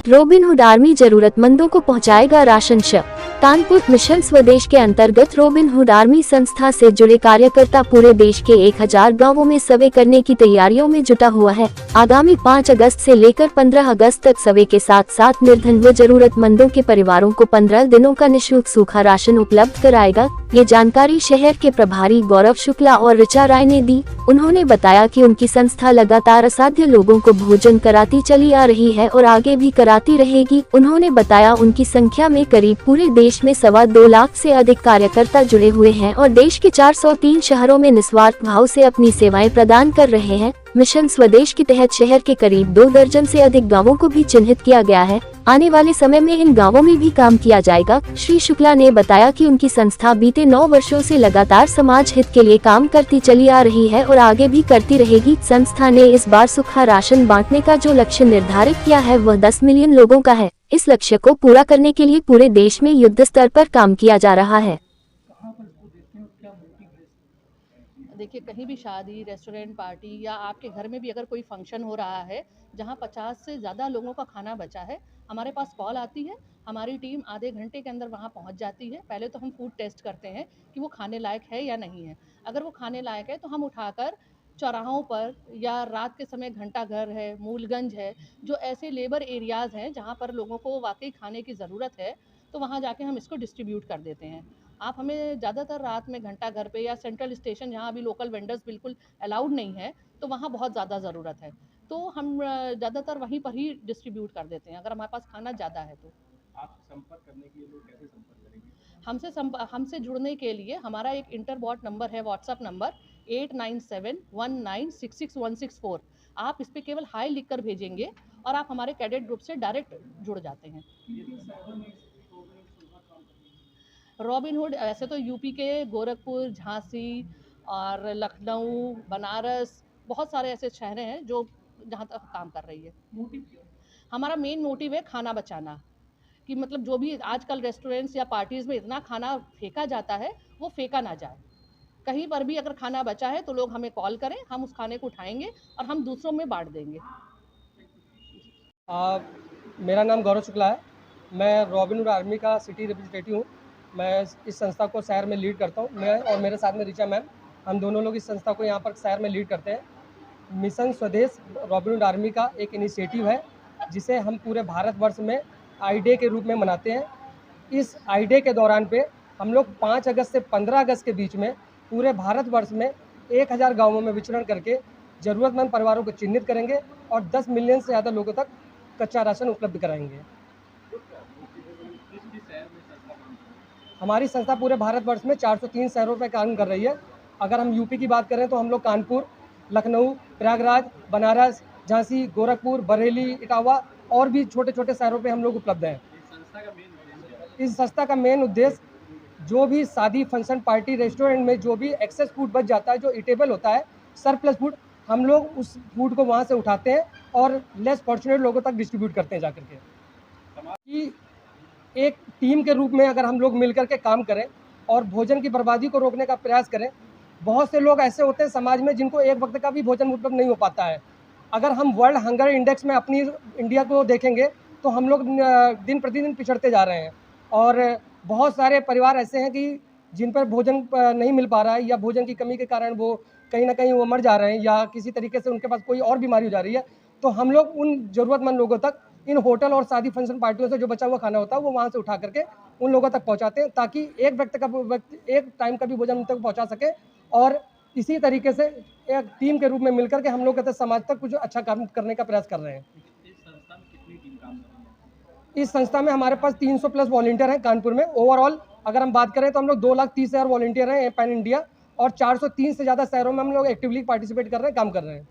Robin Hood army जरूरतमंदों को पहुंचाएगा राशन। कानपुर मिशन स्वदेश के अंतर्गत रॉबिनहुड आर्मी संस्था से जुड़े कार्यकर्ता पूरे देश के 1000 गांवों में सर्वे करने की तैयारियों में जुटा हुआ है। आगामी 5 अगस्त से लेकर 15 अगस्त तक सर्वे के साथ साथ निर्धन व जरूरतमंदों के परिवारों को 15 दिनों का निःशुल्क सूखा राशन उपलब्ध कराएगा। ये जानकारी शहर के प्रभारी गौरव शुक्ला और ऋचा राय ने दी। उन्होंने बताया कि उनकी संस्था लगातार असाध्य लोगों को भोजन कराती चली आ रही है और आगे भी कराती रहेगी। उन्होंने बताया उनकी संख्या में करीब पूरे देश में 2.25 लाख से अधिक कार्यकर्ता जुड़े हुए हैं और देश के 403 शहरों में निस्वार्थ भाव से अपनी सेवाएं प्रदान कर रहे हैं। मिशन स्वदेश के तहत शहर के करीब 2 दर्जन से अधिक गांवों को भी चिन्हित किया गया है। आने वाले समय में इन गांवों में भी काम किया जाएगा। श्री शुक्ला ने बताया कि उनकी संस्था बीते 9 वर्षों से लगातार समाज हित के लिए काम करती चली आ रही है और आगे भी करती रहेगी। संस्था ने इस बार सूखा राशन बांटने का जो लक्ष्य निर्धारित किया है वह 10 मिलियन लोगों का है। इस लक्ष्य को पूरा करने के लिए पूरे देश में युद्ध स्तर पर काम किया जा रहा है। देखिए, कहीं भी शादी, रेस्टोरेंट, पार्टी या आपके घर में भी अगर कोई फंक्शन हो रहा है जहां 50 से ज़्यादा लोगों का खाना बचा है, हमारे पास कॉल आती है। हमारी टीम आधे घंटे के अंदर वहां पहुंच जाती है। पहले तो हम फूड टेस्ट करते हैं कि वो खाने लायक है या नहीं है। अगर वो खाने लायक है तो हम उठाकर चौराहों पर या रात के समय घंटा घर है, मूलगंज है, जो ऐसे लेबर एरियाज़ हैं जहाँ पर लोगों को वाकई खाने की ज़रूरत है, तो वहाँ जाके हम इसको डिस्ट्रीब्यूट कर देते हैं। आप हमें ज़्यादातर रात में घंटा घर पे या सेंट्रल स्टेशन जहाँ अभी लोकल वेंडर्स बिल्कुल अलाउड नहीं है, तो वहाँ बहुत ज़्यादा ज़रूरत है, तो हम ज़्यादातर वहीं पर ही डिस्ट्रीब्यूट कर देते हैं अगर हमारे पास खाना ज़्यादा है तो। आप संपर्क करने के लिए लोग कैसे संपर्क करेंगे? हमसे जुड़ने के लिए हमारा एक इंटरबॉट नंबर है, व्हाट्सएप नंबर 8971966164। आप इस पे केवल हाई लिखकर भेजेंगे और आप हमारे कैडेट ग्रुप से डायरेक्ट जुड़ जाते हैं। रॉबिनहुड ऐसे तो यूपी के गोरखपुर, झांसी और लखनऊ, बनारस, बहुत सारे ऐसे शहर हैं जो जहाँ तक काम कर रही है। हमारा मेन मोटिव है खाना बचाना, कि मतलब जो भी आजकल रेस्टोरेंट्स या पार्टीज़ में इतना खाना फेंका जाता है वो फेंका ना जाए। कहीं पर भी अगर खाना बचा है तो लोग हमें कॉल करें, हम उस खाने को उठाएंगे और हम दूसरों में बांट देंगे। मेरा नाम गौरव शुक्ला है। मैं रॉबिनहुड आर्मी का सिटी रिप्रेजेंटेटिव हूँ। मैं इस संस्था को शहर में लीड करता हूँ। मैं और मेरे साथ में ऋचा मैम, हम दोनों लोग इस संस्था को यहाँ पर शहर में लीड करते हैं। मिशन स्वदेश रॉबिनहुड आर्मी का एक इनिशिएटिव है जिसे हम पूरे भारतवर्ष में आई डे के रूप में मनाते हैं। इस आई डे के दौरान पे हम लोग 5 अगस्त से 15 अगस्त के बीच में पूरे भारतवर्ष में 1000 गाँवों में विचरण करके ज़रूरतमंद परिवारों को चिन्हित करेंगे और 10 मिलियन से ज़्यादा लोगों तक कच्चा राशन उपलब्ध कराएंगे। हमारी संस्था पूरे भारतवर्ष में 403 शहरों पर काम कर रही है। अगर हम यूपी की बात करें तो हम लोग कानपुर, लखनऊ, प्रयागराज, बनारस, झांसी, गोरखपुर, बरेली, इटावा और भी छोटे छोटे शहरों पे हम लोग उपलब्ध हैं। इस संस्था का मेन उद्देश्य जो भी शादी, फंक्शन, पार्टी, रेस्टोरेंट में जो भी एक्सेस फूड बच जाता है, जो ईटेबल होता है, सरप्लस फूड, हम लोग उस फूड को वहाँ से उठाते हैं और लेस फॉर्चुनेट लोगों तक डिस्ट्रीब्यूट करते हैं जाकर के। कि एक टीम के रूप में अगर हम लोग मिलकर के काम करें और भोजन की बर्बादी को रोकने का प्रयास करें। बहुत से लोग ऐसे होते हैं समाज में जिनको एक वक्त का भी भोजन उपलब्ध नहीं हो पाता है। अगर हम वर्ल्ड हंगर इंडेक्स में अपनी इंडिया को देखेंगे तो हम लोग दिन प्रतिदिन पिछड़ते जा रहे हैं और बहुत सारे परिवार ऐसे हैं कि जिन पर भोजन नहीं मिल पा रहा है या भोजन की कमी के कारण वो कहीं ना कहीं वो मर जा रहे हैं या किसी तरीके से उनके पास कोई और बीमारी हो जा रही है। तो हम लोग उन ज़रूरतमंद लोगों तक इन होटल और शादी फंक्शन पार्टियों से जो बचा हुआ खाना होता है वो वहाँ से उठा करके उन लोगों तक पहुँचाते हैं ताकि एक एक टाइम का भी भोजन उन तक पहुँचा सके। और इसी तरीके से एक टीम के रूप में मिलकर के हम लोग कहते हैं समाज तक कुछ अच्छा काम करने का प्रयास कर रहे हैं। इस संस्था में हमारे पास 300 प्लस वॉलंटियर हैं कानपुर में। ओवरऑल अगर हम बात करें तो हम लोग 2,30,000 वॉलंटियर हैं पैन इंडिया और 403 से ज़्यादा शहरों में हम लोग एक्टिवली पार्टिसिपेट कर रहे हैं, काम कर रहे हैं।